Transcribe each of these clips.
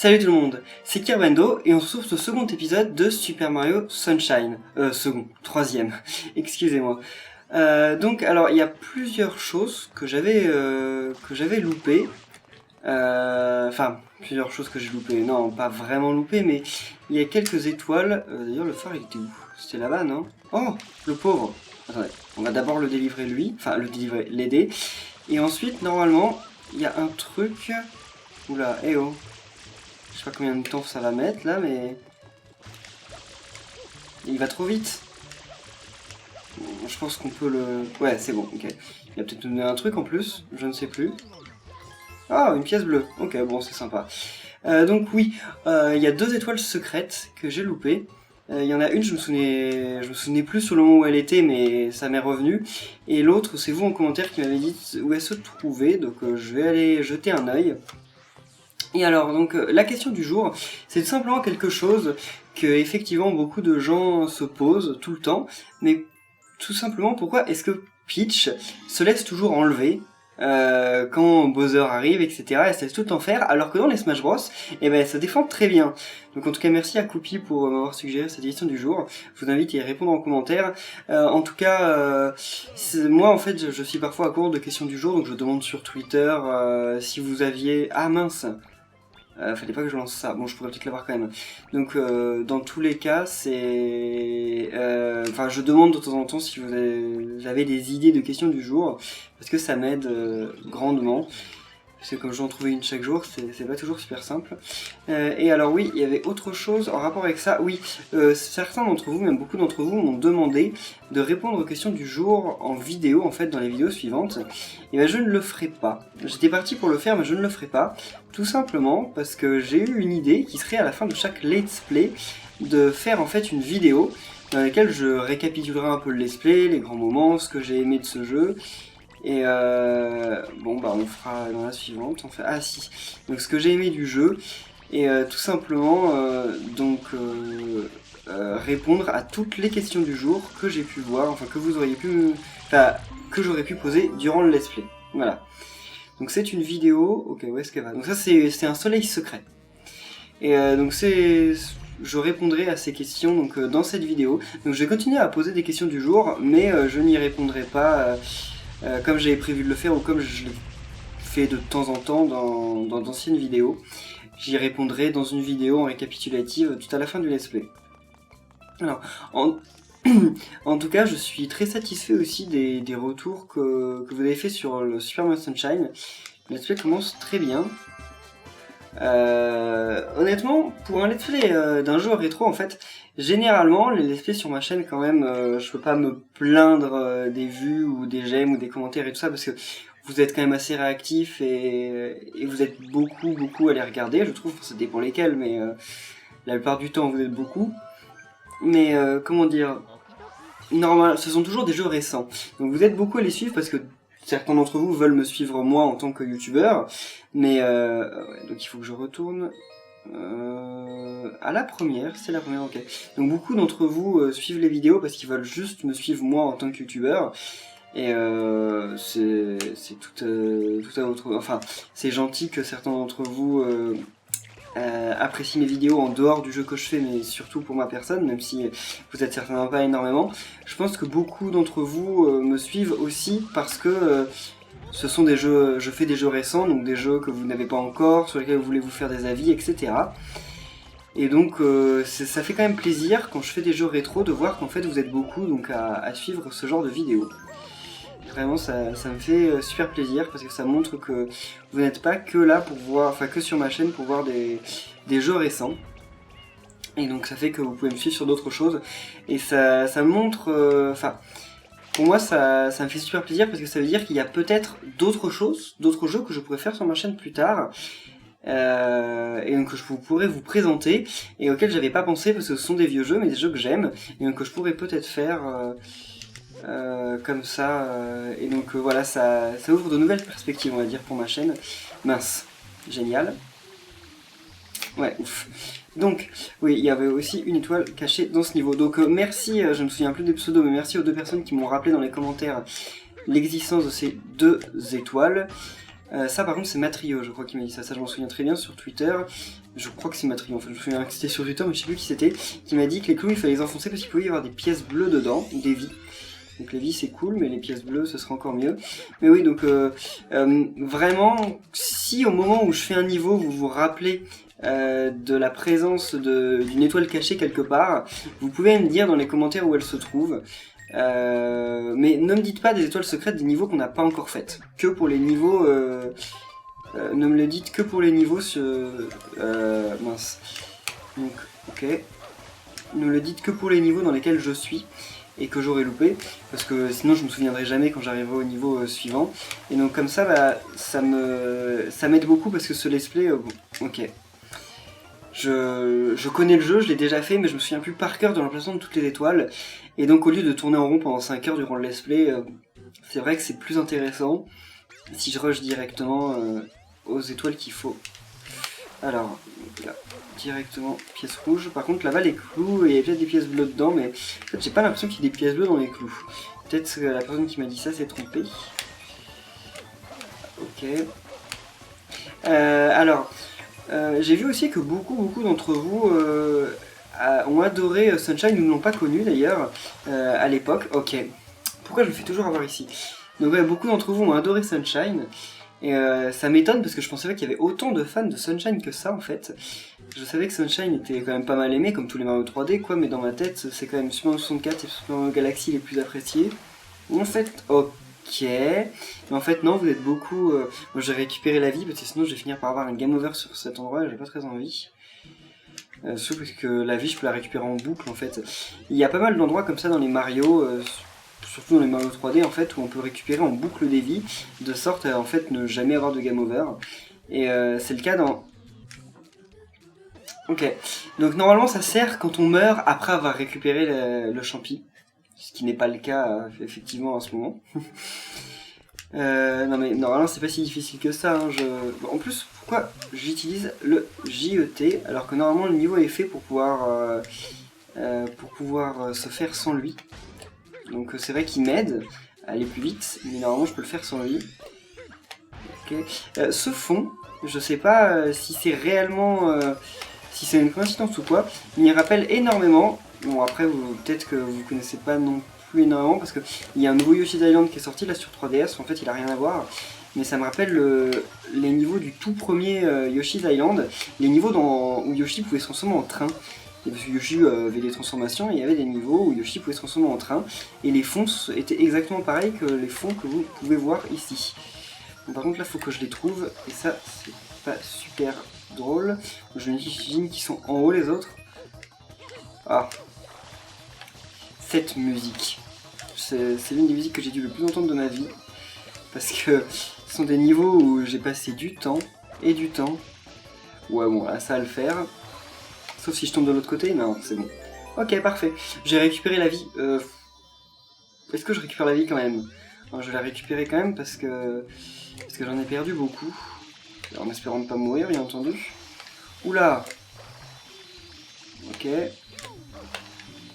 Salut tout le monde, c'est Kirbendo et on se retrouve sur le second épisode de Super Mario Sunshine. Troisième, excusez-moi. Donc alors il y a plusieurs choses que j'avais loupées. Enfin, plusieurs choses que j'ai loupées. Non, pas vraiment loupées, mais il y a quelques étoiles. D'ailleurs le phare il était où? C'était là-bas, non? Oh, le pauvre. Attendez, on va d'abord le délivrer lui, enfin l'aider. Et ensuite, normalement, il y a un truc... Oula, eh oh. Je sais pas combien de temps ça va mettre là, mais... Il va trop vite. Je pense qu'on peut le... Ouais, c'est bon, ok. Il va peut-être nous donner un truc en plus, je ne sais plus. Ah, une pièce bleue. Ok, bon, c'est sympa. Donc oui, il y a 2 étoiles secrètes que j'ai loupées. Il y en a une, je me souvenais plus sur le moment où elle était, mais ça m'est revenu. Et l'autre, c'est vous en commentaire qui m'avez dit où elle se trouvait, donc je vais aller jeter un œil. Et alors, donc, la question du jour, c'est tout simplement quelque chose que, effectivement, beaucoup de gens se posent tout le temps, mais tout simplement, pourquoi est-ce que Peach se laisse toujours enlever quand Bowser arrive, etc. Elle se laisse tout le temps faire, alors que dans les Smash Bros, eh ben, ça défend très bien. Donc en tout cas, merci à Coupi pour m'avoir suggéré cette question du jour. Je vous invite à y répondre en commentaire. En tout cas, moi en fait, je suis parfois à court de questions du jour, donc je demande sur Twitter si vous aviez... Ah mince, fallait pas que je lance ça. Bon, je pourrais peut-être l'avoir quand même. Donc, dans tous les cas, c'est... Enfin, je demande de temps en temps si vous avez des idées de questions du jour, parce que ça m'aide grandement. Parce que comme je vais en trouver une chaque jour, c'est pas toujours super simple. Et alors oui, il y avait autre chose en rapport avec ça. Oui, certains d'entre vous, même beaucoup d'entre vous, m'ont demandé de répondre aux questions du jour en vidéo, en fait, dans les vidéos suivantes. Et ben je ne le ferai pas. J'étais parti pour le faire, mais je ne le ferai pas. Tout simplement parce que j'ai eu une idée qui serait à la fin de chaque let's play de faire en fait une vidéo dans laquelle je récapitulerai un peu le let's play, les grands moments, ce que j'ai aimé de ce jeu. Et bon bah on fera dans la suivante, on fait... Ah si, donc ce que j'ai aimé du jeu, et tout simplement répondre à toutes les questions du jour que j'ai pu voir, enfin que vous auriez pu... Enfin, que j'aurais pu poser durant le let's play, voilà. Donc c'est une vidéo, ok où est-ce qu'elle va? Donc ça c'est un soleil secret. Et donc je répondrai à ces questions donc, dans cette vidéo. Donc je vais continuer à poser des questions du jour, mais je n'y répondrai pas... comme j'avais prévu de le faire ou comme je le fais de temps en temps dans d'anciennes vidéos. J'y répondrai dans une vidéo en récapitulative tout à la fin du let's play. Alors, en tout cas, je suis très satisfait aussi des retours que vous avez fait sur le Super Mario Sunshine. Le let's play commence très bien. Honnêtement, pour un let's play d'un jeu rétro, en fait, généralement, les let's play sur ma chaîne, quand même, je peux pas me plaindre des vues ou des j'aime ou des commentaires et tout ça, parce que vous êtes quand même assez réactifs et vous êtes beaucoup à les regarder, je trouve, ça dépend lesquels, mais la plupart du temps, vous êtes beaucoup. Mais, comment dire, normal, ce sont toujours des jeux récents, donc vous êtes beaucoup à les suivre parce que certains d'entre vous veulent me suivre moi en tant que youtubeur, mais donc il faut que je retourne à la première, c'est la première, ok. Donc beaucoup d'entre vous suivent les vidéos parce qu'ils veulent juste me suivre moi en tant que youtubeur, et c'est tout à votre... Enfin, c'est gentil que certains d'entre vous apprécient mes vidéos en dehors du jeu que je fais, mais surtout pour ma personne, même si vous êtes certainement pas énormément. Je pense que beaucoup d'entre vous me suivent aussi parce que ce sont des jeux, je fais des jeux récents, donc des jeux que vous n'avez pas encore, sur lesquels vous voulez vous faire des avis, etc. Et donc ça fait quand même plaisir quand je fais des jeux rétro de voir qu'en fait vous êtes beaucoup donc à suivre ce genre de vidéos. Vraiment ça me fait super plaisir parce que ça montre que vous n'êtes pas que là pour voir, enfin que sur ma chaîne pour voir des jeux récents. Et donc ça fait que vous pouvez me suivre sur d'autres choses. Et ça montre, enfin pour moi ça me fait super plaisir parce que ça veut dire qu'il y a peut-être d'autres choses, d'autres jeux que je pourrais faire sur ma chaîne plus tard. Et donc que je pourrais vous présenter et auxquels j'avais pas pensé parce que ce sont des vieux jeux mais des jeux que j'aime et donc que je pourrais peut-être faire comme ça, et donc voilà, ça ouvre de nouvelles perspectives, on va dire, pour ma chaîne. Mince, génial. Ouais, ouf. Donc, oui, il y avait aussi une étoile cachée dans ce niveau. Donc merci, je me souviens plus des pseudos, mais merci aux 2 personnes qui m'ont rappelé dans les commentaires l'existence de ces 2 étoiles. Ça par contre c'est Matrio, je crois qu'il m'a dit ça, je m'en souviens très bien sur Twitter, je crois que c'est Matrio, enfin je me souviens que c'était sur Twitter mais je sais plus qui c'était, qui m'a dit que les clous il fallait les enfoncer parce qu'il pouvait y avoir des pièces bleues dedans, des vies. Donc les vies c'est cool, mais les pièces bleues ce serait encore mieux. Mais oui, donc vraiment, si au moment où je fais un niveau vous vous rappelez de la présence d'une étoile cachée quelque part, vous pouvez me dire dans les commentaires où elle se trouve. Mais ne me dites pas des étoiles secrètes des niveaux qu'on n'a pas encore faites. Que pour les niveaux... ne me le dites que pour les niveaux... mince. Donc, ok. Ne me le dites que pour les niveaux dans lesquels je suis et que j'aurai loupé, parce que sinon je me souviendrai jamais quand j'arriverai au niveau suivant. Et donc comme ça, bah, ça m'aide beaucoup parce que ce let's play... ok. Je connais le jeu, je l'ai déjà fait, mais je me souviens plus par cœur de l'emplacement de toutes les étoiles. Et donc au lieu de tourner en rond pendant 5 heures durant le let's play, c'est vrai que c'est plus intéressant si je rush directement aux étoiles qu'il faut. Alors, là, directement, pièce rouge. Par contre là-bas les clous, il y a peut-être des pièces bleues dedans, mais en fait j'ai pas l'impression qu'il y ait des pièces bleues dans les clous. Peut-être que la personne qui m'a dit ça s'est trompée. Ok. Alors... j'ai vu aussi que beaucoup d'entre vous ont adoré Sunshine ou ne l'ont pas connu d'ailleurs à l'époque. Ok, pourquoi je me fais toujours avoir ici? Donc ouais, beaucoup d'entre vous ont adoré Sunshine et ça m'étonne parce que je pensais pas qu'il y avait autant de fans de Sunshine que ça en fait. Je savais que Sunshine était quand même pas mal aimé comme tous les Mario 3D quoi, mais dans ma tête c'est quand même Super Mario 64 et Super Mario Galaxy les plus appréciés. En fait, ok. Mais en fait non, vous êtes beaucoup... moi j'ai récupéré la vie parce que sinon je vais finir par avoir un game over sur cet endroit et j'ai pas très envie. Sauf que la vie je peux la récupérer en boucle en fait. Il y a pas mal d'endroits comme ça dans les Mario, surtout dans les Mario 3D en fait, où on peut récupérer en boucle des vies, de sorte à en fait ne jamais avoir de game over. Et c'est le cas dans... Ok, donc normalement ça sert quand on meurt après avoir récupéré le champi. Ce qui n'est pas le cas effectivement en ce moment. Non mais normalement c'est pas si difficile que ça. Hein, En plus, pourquoi j'utilise le JET alors que normalement le niveau est fait pour pouvoir se faire sans lui. Donc c'est vrai qu'il m'aide à aller plus vite, mais normalement je peux le faire sans lui. Okay. Ce fond, je sais pas si c'est réellement... si c'est une coïncidence ou quoi, il m'y rappelle énormément. Bon après peut-être que vous connaissez pas non plus énormément parce que il y a un nouveau Yoshi's Island qui est sorti là sur 3DS, en fait il a rien à voir. Mais ça me rappelle les niveaux du tout premier Yoshi's Island, les niveaux où Yoshi pouvait se transformer en train. Et parce que Yoshi avait des transformations et il y avait des niveaux où Yoshi pouvait se transformer en train. Et les fonds étaient exactement pareils que les fonds que vous pouvez voir ici. Bon, par contre là il faut que je les trouve et ça c'est pas super drôle. Je me dis qu'ils sont en haut les autres. Ah. Cette musique. C'est l'une des musiques que j'ai dû le plus entendre de ma vie. Parce que ce sont des niveaux où j'ai passé du temps et du temps. Ouais bon là ça va le faire. Sauf si je tombe de l'autre côté, non c'est bon. Ok parfait. J'ai récupéré la vie. Est-ce que je récupère la vie quand même? Non, je vais la récupérer quand même parce que j'en ai perdu beaucoup. Alors, en espérant ne pas mourir bien entendu. Oula. Ok.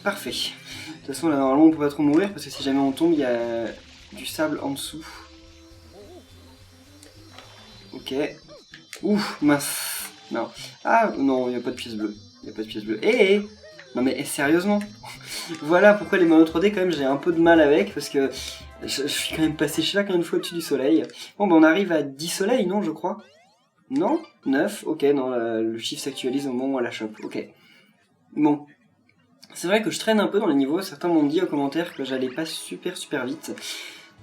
Parfait. De toute façon là normalement on peut pas trop mourir parce que si jamais on tombe il y a du sable en dessous. Ok. Ouf, mince. Non. Ah non, il n'y a pas de pièce bleue. Il n'y a pas de pièce bleue. Eh non mais sérieusement. Voilà pourquoi les Mario 3D quand même j'ai un peu de mal avec parce que je suis quand même passé chacun une fois au-dessus du soleil. Bon bah on arrive à 10 soleils non je crois. Non 9. Ok non le chiffre s'actualise au moment où on la chope. Ok. Bon. C'est vrai que je traîne un peu dans les niveaux, certains m'ont dit en commentaire que j'allais pas super vite.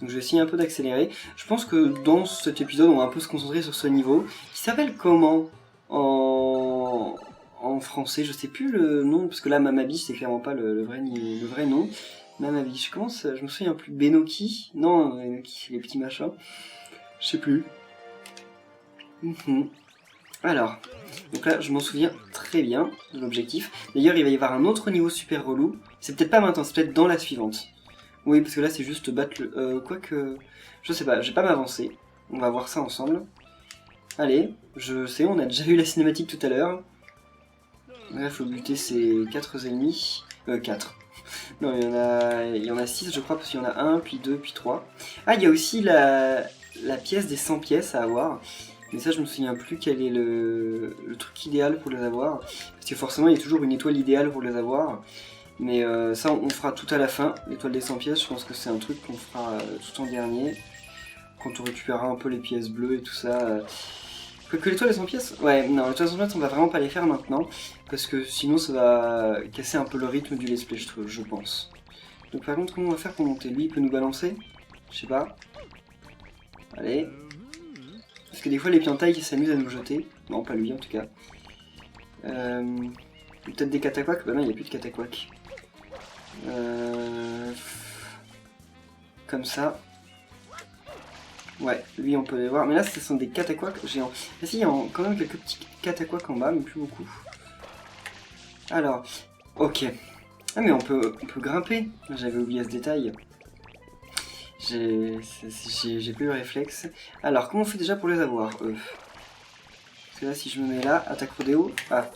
Donc je vais essayer un peu d'accélérer. Je pense que dans cet épisode on va un peu se concentrer sur ce niveau, qui s'appelle comment en français, je sais plus le nom, parce que là Mamabi c'est clairement pas le vrai nom. Mamabi, je me souviens plus, Benoki? Non, Benoki c'est les petits machins. Je sais plus. Alors, donc là je m'en souviens très bien de l'objectif. D'ailleurs il va y avoir un autre niveau super relou. C'est peut-être pas maintenant, c'est peut-être dans la suivante. Oui parce que là c'est juste battre le... quoique... Je sais pas, je vais pas m'avancer. On va voir ça ensemble. Allez, je sais, on a déjà eu la cinématique tout à l'heure. Là il faut buter ces 4 ennemis. 4. Non il y en a 6 je crois parce qu'il y en a 1, puis 2, puis 3. Ah il y a aussi la la pièce des 100 pièces à avoir. Mais ça, je me souviens plus quel est le truc idéal pour les avoir. Parce que forcément, il y a toujours une étoile idéale pour les avoir. Mais ça, on fera tout à la fin. L'étoile des 100 pièces, je pense que c'est un truc qu'on fera tout en dernier. Quand on récupérera un peu les pièces bleues et tout ça. Que l'étoile des 100 pièces, ouais, non, l'étoile des 100 pièces, on va vraiment pas les faire maintenant. Parce que sinon, ça va casser un peu le rythme du let's play, je pense. Donc par contre, comment on va faire pour monter? Lui, il peut nous balancer? Je sais pas. Allez. Parce que des fois, les piantailles qui s'amusent à nous jeter. Non, pas lui en tout cas. Peut-être des cataquacs? Bah non, il n'y a plus de cataquacs. Comme ça. Ouais, lui on peut les voir. Mais là, ce sont des cataquacs géants. Ah si, il y a quand même quelques petits cataquacs en bas, mais plus beaucoup. Alors, ok. Ah mais on peut grimper. J'avais oublié ce détail. J'ai plus le réflexe. Alors, comment on fait déjà pour les avoir, eux? Parce que là, si je me mets là, attaque rodéo. Ah.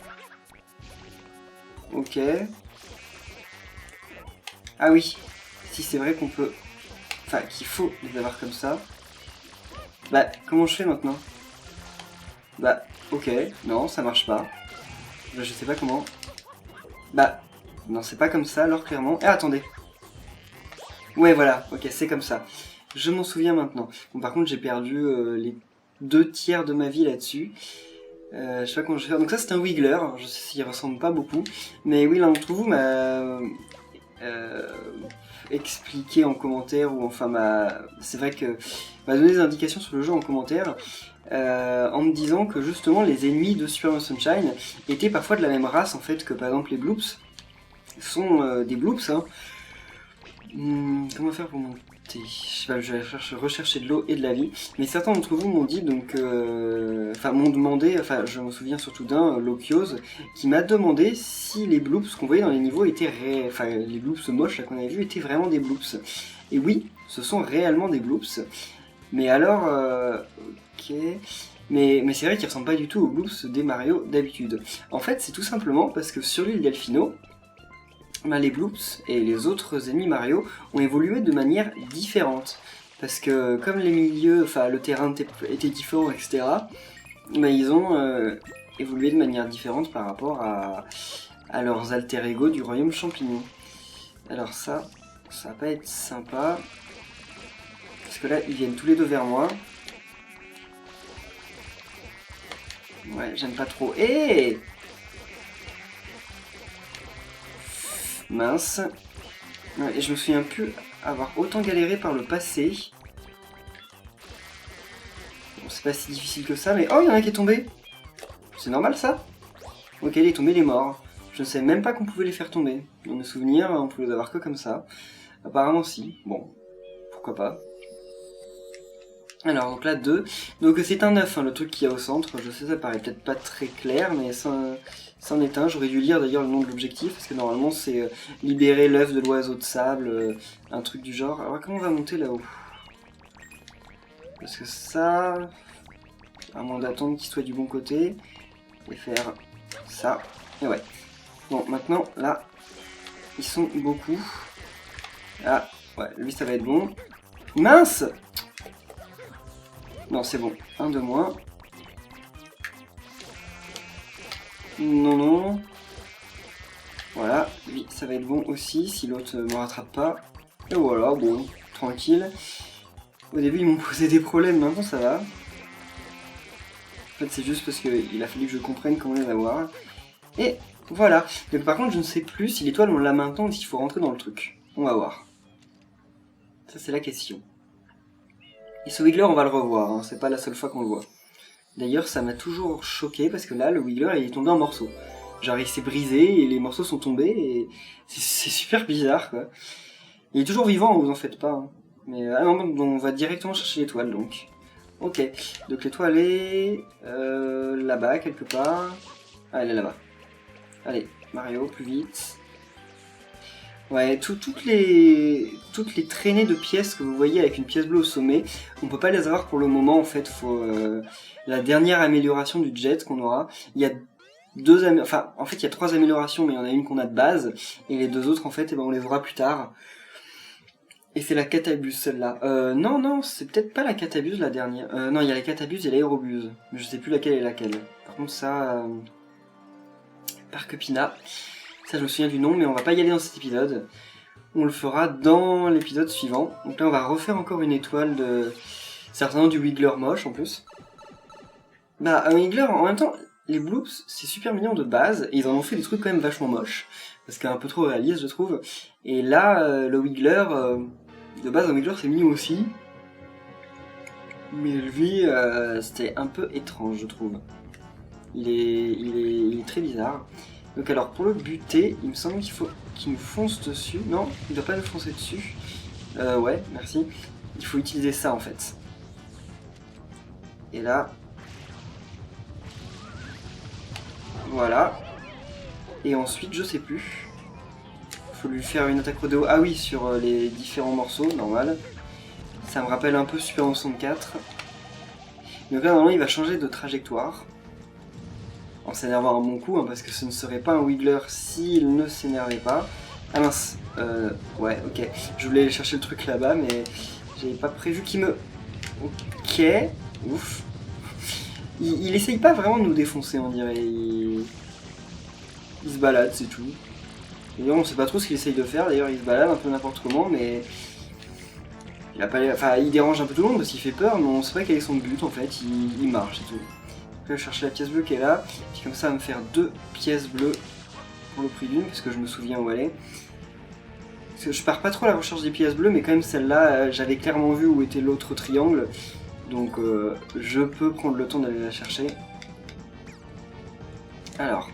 Ok. Ah oui. Si, c'est vrai qu'on peut... Enfin, qu'il faut les avoir comme ça. Bah, comment je fais maintenant? Bah, ok. Non, ça marche pas. Bah, je sais pas comment. Bah, non, c'est pas comme ça, alors clairement. Ah, attendez. Ouais, voilà. Ok, c'est comme ça. Je m'en souviens maintenant. Bon, par contre, j'ai perdu les 2 tiers de ma vie là-dessus. Je sais pas comment je vais faire. Donc ça, c'est un Wiggler. Je sais s'il ressemble pas beaucoup. Mais oui, l'un d'entre vous m'a expliqué en commentaire, ou enfin c'est vrai que m'a donné des indications sur le jeu en commentaire, en me disant que justement les ennemis de Super Mario Sunshine étaient parfois de la même race en fait que par exemple les Bloops. Sont des Bloops, hein. Comment faire pour monter? Je sais pas, je vais rechercher de l'eau et de la vie. Mais certains d'entre vous m'ont dit donc, enfin m'ont demandé, enfin je me souviens surtout d'un, Lokios, qui m'a demandé si les bloops qu'on voyait dans les niveaux étaient enfin les bloops moches là qu'on avait vus étaient vraiment des bloops. Et oui, ce sont réellement des bloops. Mais alors, ok. Mais c'est vrai qu'ils ressemblent pas du tout aux bloops des Mario d'habitude. En fait, c'est tout simplement parce que sur l'île Delfino, les Bloops et les autres ennemis Mario ont évolué de manière différente. Parce que comme les milieux, enfin le terrain était différent, etc., ils ont évolué de manière différente par rapport à leurs alter ego du royaume champignon. Alors ça va pas être sympa. Parce que là, ils viennent tous les deux vers moi. Ouais, j'aime pas trop. Hé! Mince. Ouais, et je me souviens plus avoir autant galéré par le passé. Bon, c'est pas si difficile que ça, mais... Oh, il y en a un qui est tombé! C'est normal, ça? Ok, il est tombé, il est mort. Je ne savais même pas qu'on pouvait les faire tomber. Dans mes souvenirs, on pouvait les avoir que comme ça. Apparemment, si. Bon, pourquoi pas. Alors, donc là, 2. Donc c'est un œuf, hein, le truc qu'il y a au centre. Je sais, ça paraît peut-être pas très clair, mais c'en est un. J'aurais dû lire d'ailleurs le nom de l'objectif, parce que normalement c'est libérer l'œuf de l'oiseau de sable, un truc du genre. Alors comment on va monter là-haut? Parce que ça... à moins d'attendre qu'il soit du bon côté, et faire ça. Et ouais. Bon, maintenant, là, ils sont beaucoup. Ah, ouais, lui ça va être bon. Mince! Non, c'est bon. Un de moins. Non, non. Voilà, lui, ça va être bon aussi, si l'autre me rattrape pas. Et voilà, bon, tranquille. Au début, ils m'ont posé des problèmes, maintenant ça va. En fait, c'est juste parce qu'il a fallu que je comprenne comment les avoir. Et voilà. Donc par contre, je ne sais plus si l'étoile, on l'a maintenant ou s'il faut rentrer dans le truc. On va voir. Ça, c'est la question. Et ce Wiggler, on va le revoir, hein. C'est pas la seule fois qu'on le voit. D'ailleurs, ça m'a toujours choqué parce que là, le Wiggler, il est tombé en morceaux. Genre, il s'est brisé et les morceaux sont tombés et c'est super bizarre, quoi. Il est toujours vivant, vous en faites pas. Hein. Mais ah non, on va directement chercher l'étoile, donc. Ok, donc l'étoile est là-bas, quelque part. Ah, elle est là-bas. Allez, Mario, plus vite. Ouais, toutes les traînées de pièces que vous voyez avec une pièce bleue au sommet, on peut pas les avoir pour le moment en fait. Faut la dernière amélioration du jet qu'on aura. Il y a enfin en fait il y a 3 améliorations, mais il y en a une qu'on a de base et les 2 autres en fait, on les aura plus tard. Et c'est la Catabuse celle-là. Non, non, c'est peut-être pas la Catabuse la dernière. Non, il y a la Catabuse et l'aérobuse. Mais je sais plus laquelle est laquelle. Par contre ça... Parc Pina. Ça je me souviens du nom, mais on va pas y aller dans cet épisode. On le fera dans l'épisode suivant. Donc là on va refaire encore une étoile de... Certainement du Wiggler moche en plus. Bah un Wiggler, en même temps, les Bloops c'est super mignon de base. Et ils en ont fait des trucs quand même vachement moches. Parce qu'il est un peu trop réaliste je trouve. Et là, le Wiggler... De base, un Wiggler c'est mignon aussi. Mais lui, c'était un peu étrange, je trouve. Il est très bizarre. Donc alors, pour le buter, il me semble qu'il faut qu'il nous fonce dessus. Non, il ne doit pas nous foncer dessus. Ouais, merci. Il faut utiliser ça, en fait. Et là... Voilà. Et ensuite, je sais plus. Il faut lui faire une attaque rodéo. Ah oui, sur les différents morceaux, normal. Ça me rappelle un peu Super 64. Donc là, normalement, il va changer de trajectoire. En s'énervant un bon coup, hein, parce que ce ne serait pas un Wiggler s'il ne s'énervait pas. Ah mince, ouais, ok. Je voulais aller chercher le truc là-bas, mais j'avais pas prévu qu'il me... Ok, ouf. Il essaye pas vraiment de nous défoncer, on dirait. Il se balade, c'est tout. D'ailleurs, on sait pas trop ce qu'il essaye de faire, d'ailleurs il se balade un peu n'importe comment, mais... Il a pas... Enfin, il dérange un peu tout le monde parce qu'il fait peur, mais on sait pas quel est son but en fait, il marche et tout. Je vais chercher la pièce bleue qui est là, puis comme ça, va me faire 2 pièces bleues pour le prix d'une, parce que je me souviens où elle est. Parce que je pars pas trop à la recherche des pièces bleues, mais quand même celle-là, j'avais clairement vu où était l'autre triangle, donc je peux prendre le temps d'aller la chercher. Alors.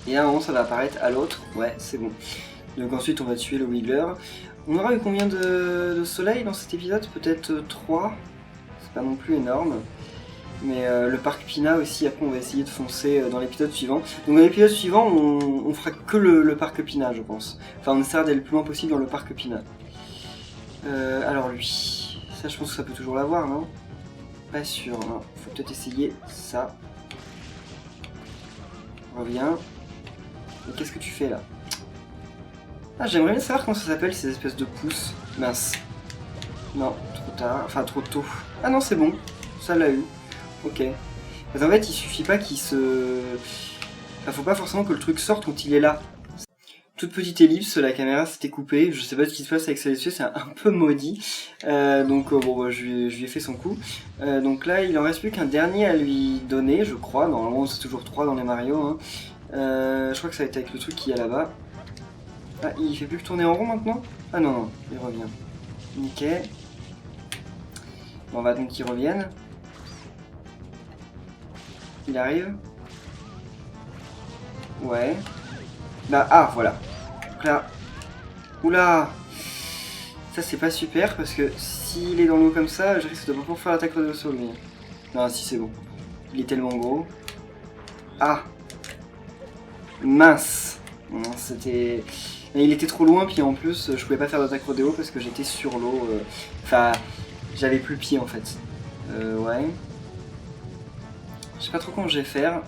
Et à un moment, ça va apparaître à l'autre, ouais, c'est bon. Donc ensuite, on va tuer le Wiggler. On aura eu combien de soleil dans cet épisode? Peut-être 3. C'est pas non plus énorme. Mais le parc Pina aussi, après on va essayer de foncer dans l'épisode suivant. Donc dans l'épisode suivant, on fera que le parc Pina, je pense. Enfin, on essaiera d'aller le plus loin possible dans le parc Pina. Alors lui, ça je pense que ça peut toujours l'avoir, non? Pas sûr, hein. Faut peut-être essayer ça. Reviens. Et qu'est-ce que tu fais là? Ah, j'aimerais bien savoir comment ça s'appelle ces espèces de pousses. Mince. Non, trop tard. Enfin, trop tôt. Ah non, c'est bon. Ça l'a eu. Ok. Parce qu'en fait, il suffit pas qu'il se... Enfin, faut pas forcément que le truc sorte quand il est là. Toute petite ellipse, la caméra s'était coupée. Je sais pas ce qui se passe avec ça, c'est un peu maudit. Donc bon, bah, je lui ai fait son coup. Donc là, il en reste plus qu'un dernier à lui donner, je crois. Normalement, c'est toujours 3 dans les Mario. Hein. Je crois que ça va être avec le truc qu'il y a là-bas. Ah, il fait plus que tourner en rond maintenant? Ah non, non, il revient. Nickel. Bon, on va donc qu'il revienne. Il arrive. Ouais. Bah, ah, voilà. Donc là... Oula! Ça, c'est pas super, parce que s'il est dans l'eau comme ça, je risque de pas pouvoir faire l'attaque de saut, lui. Non, si, c'est bon. Il est tellement gros. Ah! Mince! Non, c'était... Il était trop loin, puis en plus, je pouvais pas faire d'attaque rodéo parce que j'étais sur l'eau. Enfin, j'avais plus le pied, en fait. Ouais. Je sais pas trop comment je vais faire.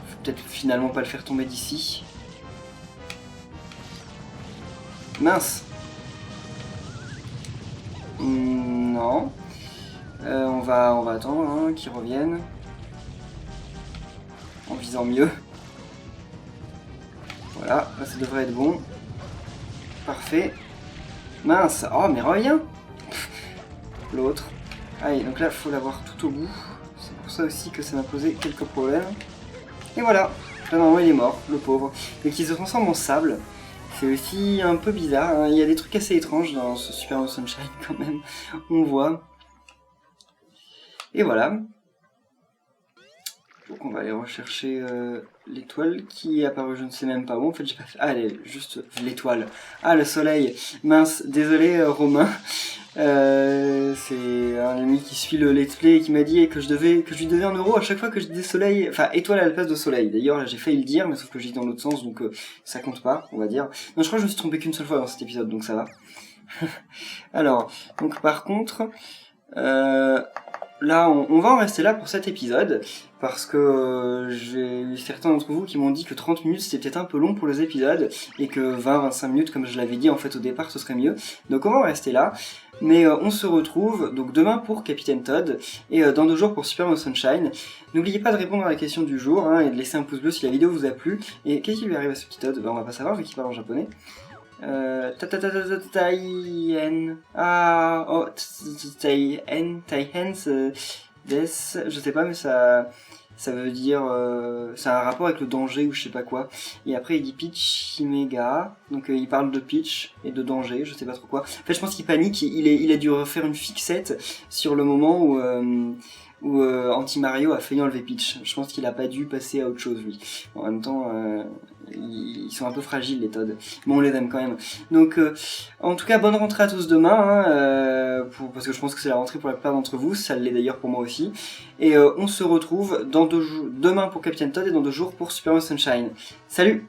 Faut peut-être finalement pas le faire tomber d'ici. Mince. Non. On va attendre hein, qu'il revienne. En visant mieux. Voilà, là ça devrait être bon. Parfait. Mince. Oh, mais reviens. L'autre. Allez, donc là, il faut l'avoir tout au bout. C'est pour ça aussi que ça m'a posé quelques problèmes. Et voilà. Là, normalement, il est mort, le pauvre. Et qu'il se transforme en sable. C'est aussi un peu bizarre. Hein. Il y a des trucs assez étranges dans ce Super Mario Sunshine, quand même. On voit. Et voilà. Donc, on va aller rechercher l'étoile qui est apparue, je ne sais même pas où. En fait, j'ai pas fait. Ah, elle est juste l'étoile. Ah, le soleil. Mince, désolé, Romain. C'est un ami qui suit le let's play et qui m'a dit que je lui devais 1 euro à chaque fois que je disais soleil, enfin étoile à la place de soleil. D'ailleurs là j'ai failli le dire mais sauf que j'ai dit dans l'autre sens donc ça compte pas on va dire. Non je crois que je me suis trompé qu'une seule fois dans cet épisode donc ça va. Alors donc par contre là, on va en rester là pour cet épisode, parce que j'ai eu certains d'entre vous qui m'ont dit que 30 minutes c'était peut-être un peu long pour les épisodes, et que 20-25 minutes, comme je l'avais dit en fait au départ, ce serait mieux. Donc on va en rester là, mais on se retrouve donc demain pour Capitaine Todd, et dans 2 jours pour Super Mario Sunshine. N'oubliez pas de répondre à la question du jour, hein, et de laisser un pouce bleu si la vidéo vous a plu. Et qu'est-ce qui lui arrive à ce petit Todd? On va pas savoir vu qu'il parle en japonais. Taien. Ah, oh, Taien, je sais pas, mais ça veut dire, ça a un rapport avec le danger ou je sais pas quoi. Et après il dit Peach Himega, donc il parle de Peach et de danger, je sais pas trop quoi. En fait, je pense qu'il panique, il a dû refaire une fixette sur le moment où Anti-Mario a failli enlever Peach. Je pense qu'il a pas dû passer à autre chose, lui. En même temps, ils sont un peu fragiles, les Todd. Mais on les aime quand même. Donc, en tout cas, bonne rentrée à tous demain, hein, parce que je pense que c'est la rentrée pour la plupart d'entre vous. Ça l'est d'ailleurs pour moi aussi. Et on se retrouve demain pour Captain Todd et dans 2 jours pour Super Mario Sunshine. Salut!